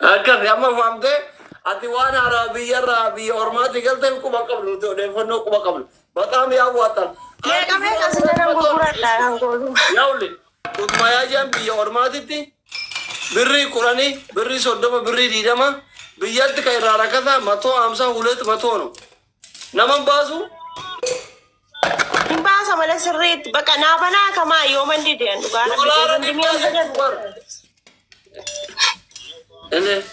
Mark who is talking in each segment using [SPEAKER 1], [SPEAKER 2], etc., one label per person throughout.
[SPEAKER 1] Akkas amma famte ati waan Arabiyya Ormaati galtee quba qabdu odeeffannoo quba qabdu. Bataam yaawwatan.
[SPEAKER 2] Meeqa sidaran gurguradha kan godhu.
[SPEAKER 1] Yaawli utmayaa jaan biyya Ormaatitti birrii kuranii birrii soddoma birrii diidama biyyatti kan irraa rakkata matoo amsa hulet matoono. Naman baasu
[SPEAKER 2] Baasa malee sirriitti bakka naafanaa kamaa yoo mandi dee'an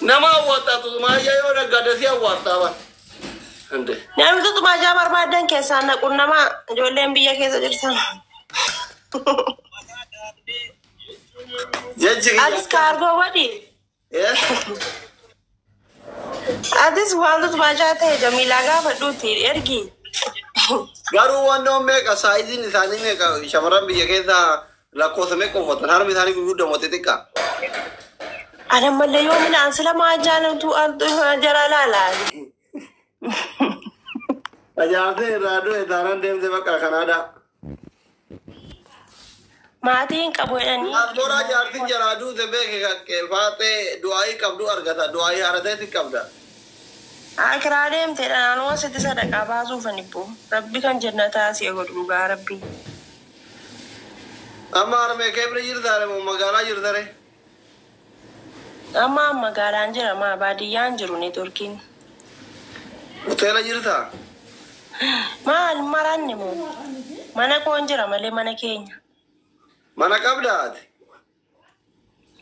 [SPEAKER 1] nama awwaataatu maayyaa yoo naggaadasii awwaataaba.
[SPEAKER 2] Namni tutumaajaa barbaadan keessaa naquun nama ijoolleen biyya keessa jirtan. Atis kaargoo wadhi. Atis waan tutumaajaa ta'e Jamiilaa gaafadhuuti ergi.
[SPEAKER 1] Garuu waan meeqa saayiziin isaanii meeqa shamarran biyya keessa lakkoofsa meeqa uffatan harmi isaanii gurguddaa mootii xiqqaa.
[SPEAKER 2] Ana malee yoo midhaan sila maajaalamtu jara laalaali.
[SPEAKER 1] Ajaa'ibni irraa du'e taanaan deemte bakka kanaadha.
[SPEAKER 2] Maatiin qabu jedhanii.
[SPEAKER 1] Bora jaartiin jaraa duute beeke faatee du'aayii qabdu argata du'aayii harateetti qabda.
[SPEAKER 2] Akiraa deemte naannoo sitti sadaqaa baasuuf anibbo. Rabbi kan jannataa si godhu dhugaa rabbi.
[SPEAKER 1] Amma harmee keebira jirtaare moo magaalaa jirtare?
[SPEAKER 2] Amma magaalaan jira maa baadiyyaan jiru ni Turkiin.
[SPEAKER 1] Hoteela jirtaa?
[SPEAKER 2] Maal maranne moo mana koon jira malee mana keenya.
[SPEAKER 1] Mana qabdaati?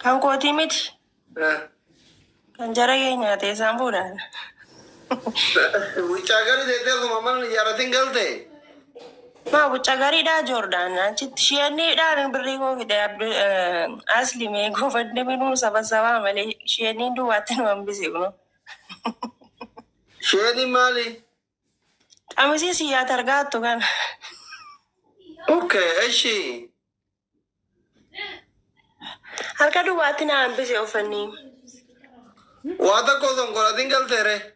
[SPEAKER 2] Kan kootii miti. Kan jara keenya teessaan fuudhaan.
[SPEAKER 1] Wuccaa gadi teessuma mana ijaaratiin galte?
[SPEAKER 2] Maa wuccaa gariidhaa Joordaan achitti shiyanniidhaan birrii koo fide asli mee goofadde minuu sabasabaa malee shiyanniin duwwaatti nu hambise kuno.
[SPEAKER 1] Shiyanniin maali?
[SPEAKER 2] Qamisii siyyaata argaattu kana.
[SPEAKER 1] Okay, eshi.
[SPEAKER 2] Harka duwwaatti na hambise uffanni.
[SPEAKER 1] Waa tokko sonkolaatiin galteere?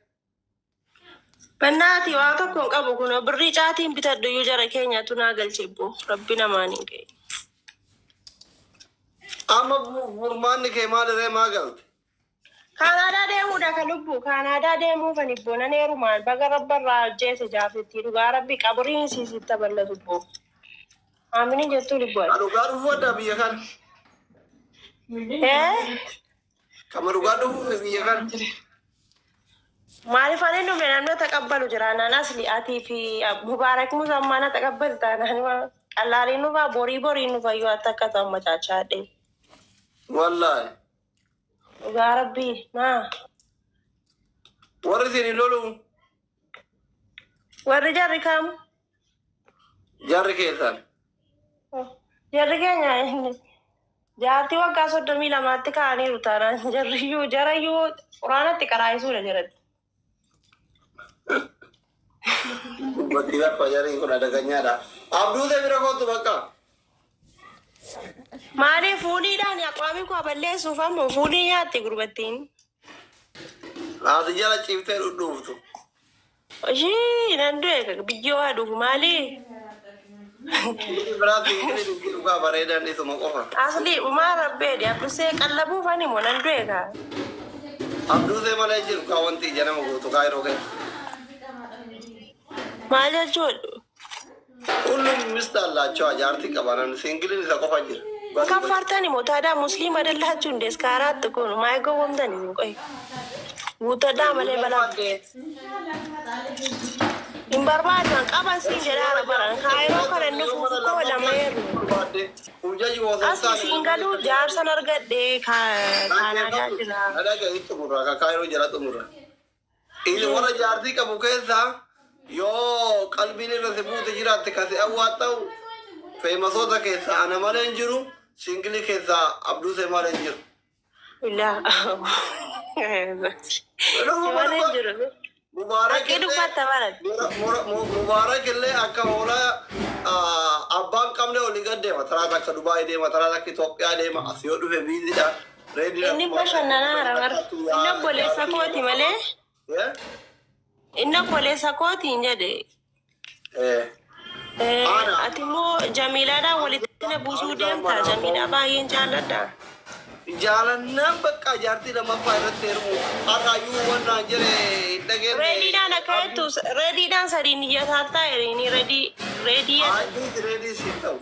[SPEAKER 2] Bannaati waa tokko hin qabu kuno birrii caatiin bitadhu iyyuu jara keenyatu naa galchebbo rabbi namaan hin ga'e.
[SPEAKER 1] Amma furmaanni kee maalirree maa galte?
[SPEAKER 2] Kaanaadaa deemuudha kan lubbu Kaanaadaa deemuu kan ibboo nan heerumaan baga rabbarraa ajjeese jaafetti dhugaa rabbi qaburiin siisitta bal'atu ibboo. Aamini jettuu lubbuu ati.
[SPEAKER 1] Dhugaa dhufuu addaa biyya kana? Kama dhugaa dhufuuf biyya kana?
[SPEAKER 2] Maaliif ani dhume namni taqabbalu jira naan asli atii fi Mubaarak Musammaa na taqabbalu taanaan qallaaliin nufaa borii nufaa yoo akka ta'an macaachaadhe.
[SPEAKER 1] Wallaahi.
[SPEAKER 2] Dhugaa rabbii maa.
[SPEAKER 1] Warri isin lolu?
[SPEAKER 2] Warri jarri kam?
[SPEAKER 1] Jarri keessan?
[SPEAKER 2] Jarri keenya jaartii waggaa 32tti ka'aniiru taanaan jarayyuu quraanatti qaraayisuudha jiratti.
[SPEAKER 1] Bakki lafa jarii kun adaganyaadha. Abduute bira kootu bakka.
[SPEAKER 2] Maali fuudhiidhaan aqwaamii koo balleessuuf ammoo fuudhii nyaatti gurbattiin.
[SPEAKER 1] Haati jala ciiftee dhudhuuftu.
[SPEAKER 2] Ishii nan du'e biyyoo haadhuuf maali?
[SPEAKER 1] Biraatti inni dhugaa bareedan isuma qofa.
[SPEAKER 2] Asli umaa rabbeedhi abdusee qallabuuf ani moo nan du'e kaa.
[SPEAKER 1] Abduute malee jiru kaa wanti ija nama gootu kaa yeroo kennu.
[SPEAKER 2] Maal jechuudha?
[SPEAKER 1] Hullum mista allaachoo ajaartii qabanan singiliin isa qofa jira.
[SPEAKER 2] Kan fartani moo taadaa musliima dallaachuun deeskaaraatti kun maa gowwomtani hin qoy. Guutadhaa malee balaa. Hin barbaadan qaban siin jedhaara baran kaayiroo kana inni fuufukoo lama eeru. Asli siin galuu jaarsan argadhee Kaanaadaa jira.
[SPEAKER 1] Adaga itti murraa ka kaayiroo jala xumurra. Inni warra jaartii qabu keessaa yoo qalbiin irra si buute jiraatte kasi awwaa ta'u feemasoota keessaa ana malee hin jiru singilii keessaa abduusee malee hin jiru.
[SPEAKER 2] Malee hin jiru.
[SPEAKER 1] Mubaarak illee akka hoolaa abbaan qabne olii gad deema taraata akka Dubaayii deema taraata akka Itoophiyaa deema as yoo dhufe biizidhaan reediidhaan.
[SPEAKER 2] Inni bashannanaara bara inni obboleessa kooti malee. Inni obboleessa kootiin jedhe. Ati immoo Jamiilaadhaan walitti na buusuu deemta Jamiilaa baay'een jaalladha.
[SPEAKER 1] jaalanna bakka jaartii lama faayirratti heerumu haraayyuu wannaan jire dhageen
[SPEAKER 2] Reediidhaan akka jettu reediidhaan sadiin iyyataa taa'erini
[SPEAKER 1] reedii si ta'u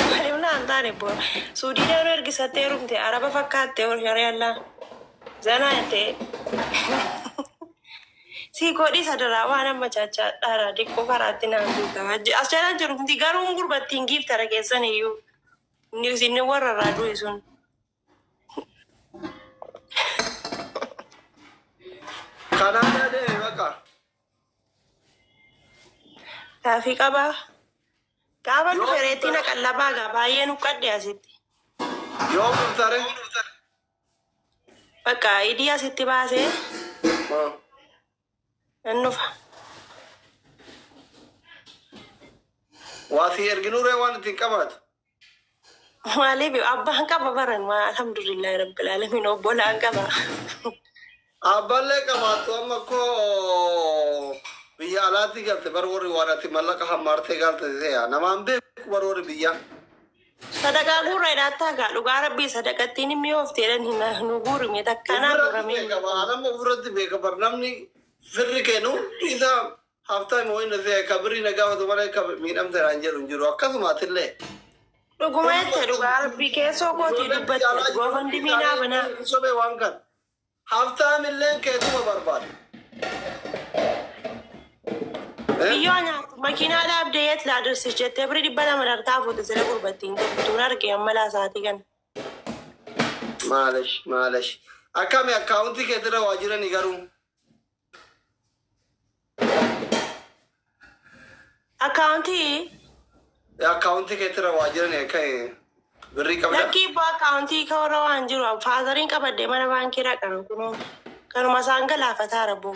[SPEAKER 2] malimnaan taane boo suudii deemuu ergisattee heerumte araba fakkaattee warshaarii allaa zanaa jettee si godhi sadaraa waan amma chaachaa dhaaraa diqqoo karaatti naan duutaa as jalaan jirumti garuu gurbattiin giiftara keessan iyyuu inni warra irraa du'e sun
[SPEAKER 1] Kanada deeme bakka
[SPEAKER 2] kaafii qabaa gaafa dhufeereetti na qallabaa gaa baay'ee nuqqadhe asitti
[SPEAKER 1] yoo murtare
[SPEAKER 2] bakka idii asitti baasee nan dhufa
[SPEAKER 1] waa si erginuree waan ittiin qabaatu
[SPEAKER 2] maaliif abbaan qaba baran maa alhamdulillahi rabbil alamin obbolaan qaba
[SPEAKER 1] abballee qabaattu amma koo biyya alaatti galte bar warri waan ati mallaqa hammaartee galte ta'e namaan beeku bar warri biyya
[SPEAKER 2] sadaqaa guurra hidhaattaa gaa dhugaa rabbii sadaqattiin hin mi'oofteedhan nu guurime takkanaa guuramee
[SPEAKER 1] nama ofirratti beeka bar namni firri kennu isa haftaa immoo inni ta'e kabirri na gaafatu malee miidhamte raan jedhu hin jiru akkasumaatillee
[SPEAKER 2] dhuguma jette dhugaa rabbii keessoo kootii dubbatte goofan dibiinaa banaa
[SPEAKER 1] sobee waan kan haftaa milleen keetuma barbaade
[SPEAKER 2] biyyoo nyaatu makiinaa dhaabdee yeet laadirsis jettee biri 200 dartaa fuute sila gurbattiin gurgutuun argee ammalaa isaatii kan
[SPEAKER 1] maalash akkami akkaawuntii keetira waa jirani garuu akkaawuntii keetira waa jirani akka birrii qabda
[SPEAKER 2] lakkii ibboo akkaawuntii kawarra waan jiru faazariin qabadde mana baankii dhaqan kunoo kanuma isaan galaafataa rabboo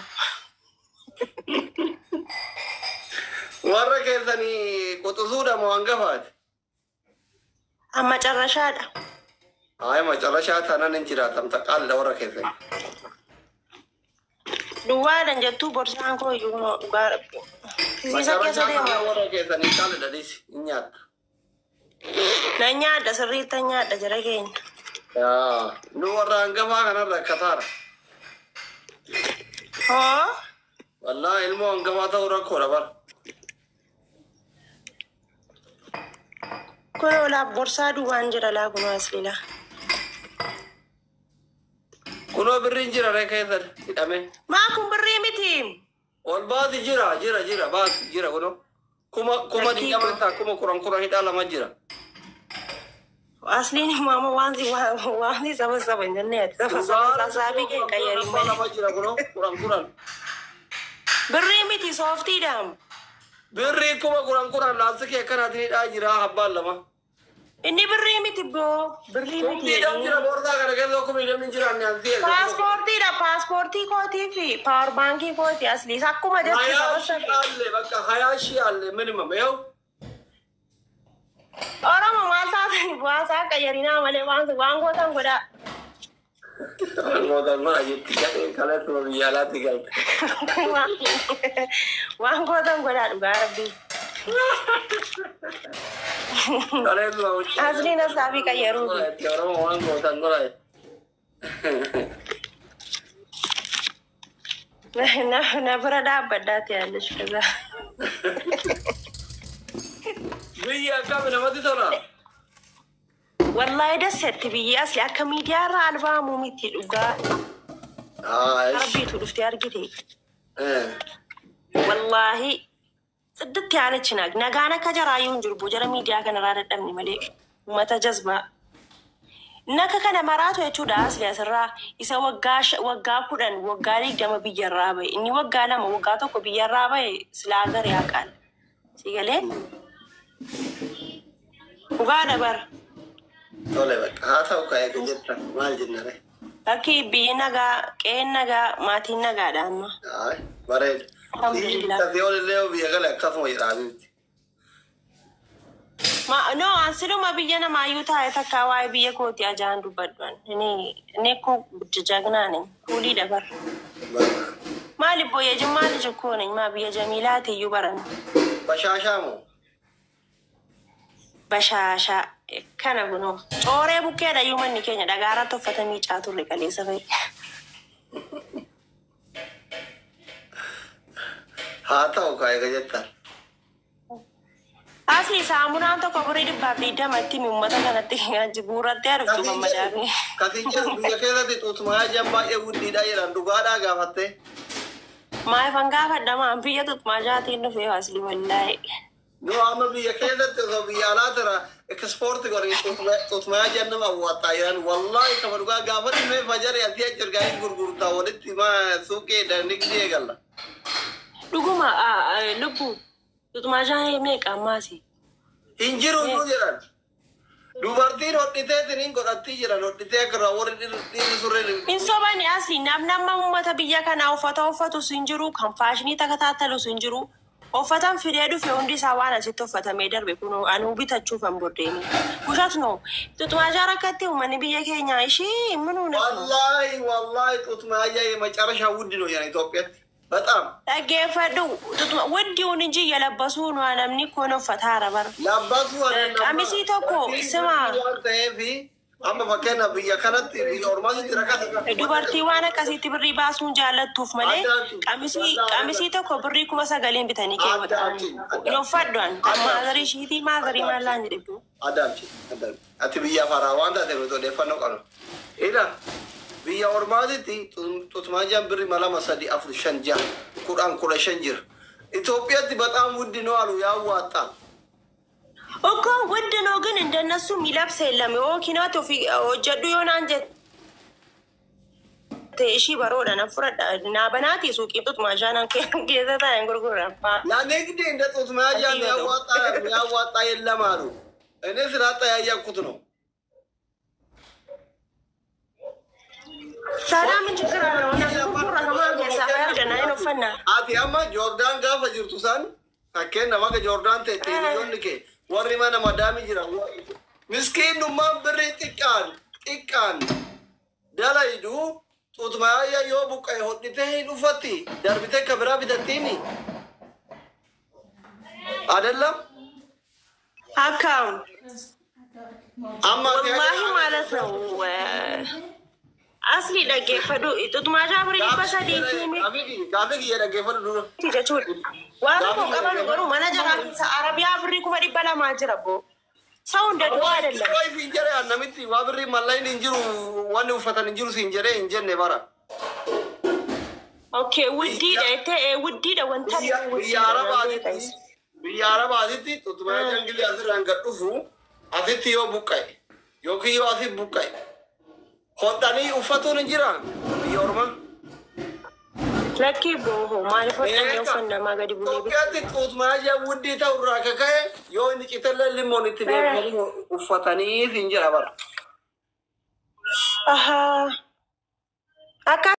[SPEAKER 1] warra keessanii quxusuudha moo hangafaati
[SPEAKER 2] amma carrashaadha
[SPEAKER 1] ay macarashaa tanan hin jiraatamta qaalla warra keessanii
[SPEAKER 2] duwwaadhan jettuu borsaan koo iyyuu dhugaa rabbi kisiisa keessa deema
[SPEAKER 1] warra keessanii qaalla dhadhiis hin nyaatta
[SPEAKER 2] na nyaadha sirriitta nyaadha jara keenya
[SPEAKER 1] nu warra hangafaa kanarra akkataara
[SPEAKER 2] hoo
[SPEAKER 1] wallaa ilmoo hangafaa ta'uu rakkoodha bara
[SPEAKER 2] kunoo laaf borsaa duwwaan jira laa kunoo aslila
[SPEAKER 1] kunoo birriin jira ree keessan hidhame
[SPEAKER 2] maa kun birrii miti
[SPEAKER 1] ol baati jira baati jira kunoo kuma diqamantaa kuma kuran hidhaa lama jira
[SPEAKER 2] asliin mama waansi saba hin jennee ati sasaabii kee qayyarin malee
[SPEAKER 1] lama jira kunoo kuran
[SPEAKER 2] birrii miti sooftiidhaam
[SPEAKER 1] birrii kuma kuran laastikee akkanaatiin hidhaa jira habbaan lama
[SPEAKER 2] inni birrii miti boo birrii miti
[SPEAKER 1] jira boordaa kana keessa akkuma hidhamni jiraanne ansi
[SPEAKER 2] paaspoortiidha paaspoortii kootii fi paawar baankii kooti asliis akkuma jechi
[SPEAKER 1] alle bakka 20,000 alle minimum yoo
[SPEAKER 2] oromo maal taatani bu'aasaa qayyarinaa malee waan gootan godhaa waan gootan godhaa dhugaa rabbii asliin asaabii qayyaruuti na bira dhaabbadhaati yaallesh kaza
[SPEAKER 1] biyya akkami namatti tola
[SPEAKER 2] wallahi dasetti biyyi asli akka miidiyaarra albaamuu miti dhugaa rabbiitu dhuftee argite wallahi siddatti yaanichi nagaan akka jaraayyuu hin jiru jara miidiyaa kanarraa dadhabne malee uummata jazbaa naka kana maraatu jechuudha asli asirraa isa waggaa 10 waggaa 20 biyyarraa bahe inni waggaa 2 waggaa 1 biyyarraa bahe silaa garee haqaan sigalee dhugaa dabar
[SPEAKER 1] tole bakka haa ta'u ka'ee jettan maal jennare
[SPEAKER 2] akki biyyi nagaa qe'een nagaa maatiin nagaadha amma
[SPEAKER 1] bareeda
[SPEAKER 2] alhamdulillah
[SPEAKER 1] olillee biyya gale akkasuma jedhaamitti
[SPEAKER 2] no ansiluma biyya namaayyuu taa'e takkaa waa'ee biyya kooti ajaan dubbadduan inni ko jajagnaani kuulii dabar maali boye jimmaali jikkoone maa biyya jamiilaati iyyuu baran
[SPEAKER 1] bashaashaa moo
[SPEAKER 2] Bashaashaa kana kunoo cooree bukkeedha yuumanni keenya dhagaarraa tuffatamii caaturre qaleessa fa'i.
[SPEAKER 1] Haa ta'u kaayee jettaan.
[SPEAKER 2] Asii saamunaan tokko birrii 220 uummata kanatti guurrattee argatu gammadaame.
[SPEAKER 1] Kasicha biyya keessatti xuuxumaa baay'ee guddiidha jedhan dhugaadhaa gaafattee.
[SPEAKER 2] Maayifan gaafadhamaan biyya xuuxumaa jaatiin dhufee waasli wallaa'e.
[SPEAKER 1] No amma biyya keessatti osoo biyya alaa tira ekspoortii godhanii xuuxumaa nama awwaataa jiran wallaahi kama dhugaa gaafatti mee fajaree asii achi ergaanii gurgurtaa walitti suuqee dandigdee eegalla.
[SPEAKER 2] Dhuguma lubbuu xuuxumaa jaahee meeqa ammaasi?
[SPEAKER 1] Hin jiru nu jedhan. Dubartiin hodhiteetiin godhattii jiran hodhitee akka warri dhiirri surreen.
[SPEAKER 2] Hin sobani asii nama uummata biyya kanaa uffata uffatu sin jiru kan faashinii takataatalu sin jiru. Uffatan fidee dhufe hundi isaa waan asitti uffatamee darbe kun anuu bitachuuf hin boddeeni. Bushaas noo xuuxumaa jaara akkatti uummanni biyya keenyaa ishee minuun.
[SPEAKER 1] Wallaahi xuuxumaa jaayee macarashaa wuddinoo jedhan Itoophiyaatti. Bataam.
[SPEAKER 2] Dhaggeeffadhu wuddiin inji yalabbasuu namni kun uffata bara.
[SPEAKER 1] Labbasuu
[SPEAKER 2] qamisii tokko sima.
[SPEAKER 1] Amma fakkeenya biyya kanatti biyya ormaasitti rakkata.
[SPEAKER 2] Dubartii waan akkasitti birrii baasuun jaallattuuf malee qamisii tokko birrii 9,000 bitanii keewwatan. Hin uffadhuan maazarii ishiitii maazarii maallaan jedhu.
[SPEAKER 1] Adaalchi. Ati biyya faraa waan taate nuti odeeffannoo qabna. Ila biyya ormaasitti xuuxumaa jaan birrii 2, 3, 4, 5, 6, 10, 15 jira. Itoophiyaatti በጣም ውድ ነው አሉ ያዋጣል.
[SPEAKER 2] Oko wudde no ግን እንደነሱ ሚለብስ የለም ኪናት ወጀዱ ይሆናል እንጂ እሺ በሮዳ ነፍረዳ እና በናት ሱቅ ጡት ማጃናን ከገዘታ እንጉርጉራፋ
[SPEAKER 1] ለንግድ እንደ ጡት ማጃን ያዋጣ የለም አሉ። እኔ ስላጣ ያያኩት ነው።
[SPEAKER 2] ሰላም ችግር አለው እና
[SPEAKER 1] አቲያማ ጆርዳን ጋፈ ጅርቱሳን አከና ማገ ጆርዳን ተጤኒዮንከ warri mana madami jiran miskiinummaan birrii xiqqaan dalaydu xuuxumaa yoo buqqa'e hodhitee hin uffatti darbitee akka biraa bitattiimi አይደለም
[SPEAKER 2] akkam
[SPEAKER 1] amma
[SPEAKER 2] wallahi ማለት ነው asli dhaggeeffadhu xuuxumaa jaabirii 300
[SPEAKER 1] gaafii dhaggeeffadhu dura
[SPEAKER 2] jechuudha. Waan tokko qaban garuu mana jiraatisa Arabiyaa birrii 200 jira boo. Saa hunda du'a ayyaadallam.
[SPEAKER 1] Yoo ifi injere annamitti waa birrii mallayni injiru wanni uffatan injiru si injere injenne bara.
[SPEAKER 2] Okay, wuddiidha wanta
[SPEAKER 1] biyya Arabaatitti xuuxumaa jangilii asirraan gad dhufu asitti yoo buqqa'e yookiin yoo asii buqqa'e hodhanii uffatuun hin jiran biyya ormaa.
[SPEAKER 2] Laki boho maaliif hodhanii uffannamaa gadi bulee bitu.
[SPEAKER 1] Itoophiyaatti xuuxumaa jaa wuddii ta'u irraa akka ka'e yoo inni citalla limoon itti deemanii uffatanii hin jira bara.
[SPEAKER 2] Akka